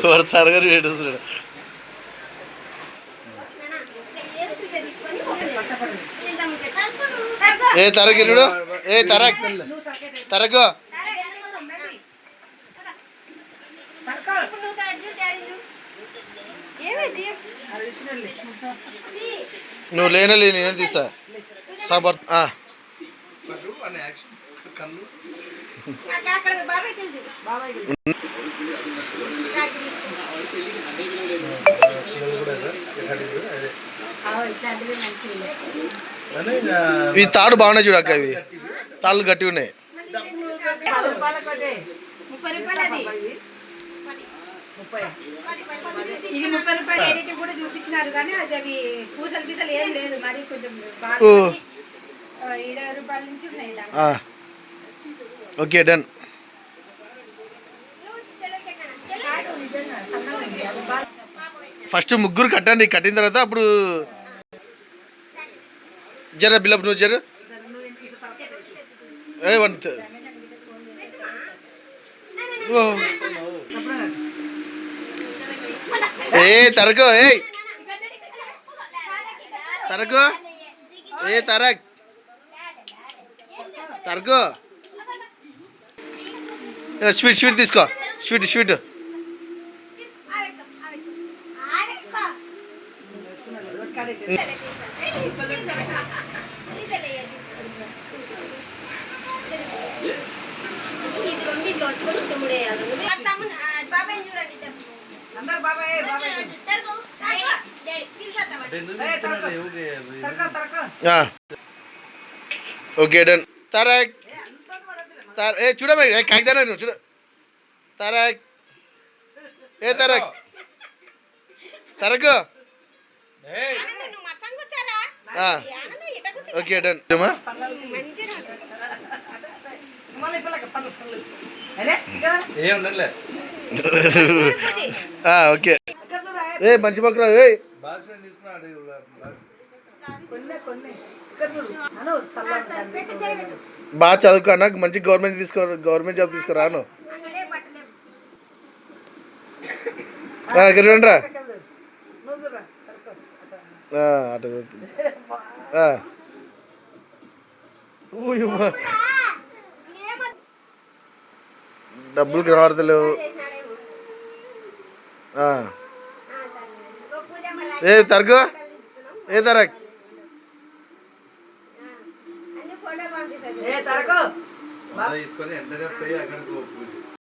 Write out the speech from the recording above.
వాడు తరగతి పెట్టేస్తున్నాడు. ఏ తరగిరుడు ఏ తరక్ తరకు నువ్వు లేనలే నేనే తీస్తా సాంబార్. ఈ తాడు బాగున్నాయి చూడు అక్క, ఇవి తాళ్ళు గట్టి ఉన్నాయి. ఇది 30 రూపాయలు ఎడిటింగ్ కూడా చూపించినారు కానీ అది అవి పూసలు పీసలు ఏం లేదు, మరి కొంచెం 20 రూపాయల నుంచి ఉన్నాయి. Okay done. ఫస్ట్ ముగ్గురు కట్టండి, కట్టిన తర్వాత అప్పుడు జర బిల్లప్ నువ్వు జర ఏ తరకు ఏ తరకు ఏ తరక్ తరకు స్వీట్ స్వీట్ తీసుకో, స్వీట్ స్వీట్ ఓకే డన్. తారక్ ఏ చూడమే కాగితానా నువ్వు చూడ తారక్ ఏ తారక్ తరకు ఓకే డన్. ఓకే ఏ మంచి పక్కన ఏ బాగా చదువుకో నాకు మంచి గవర్నమెంట్ జాబ్ తీసుకురాను. రండిరా అటు డబ్బులు కనబడతలేవు. ఏ తరకు ఏ తరక్ తీసుకొని ఎంటనే పోయి అక్కడికి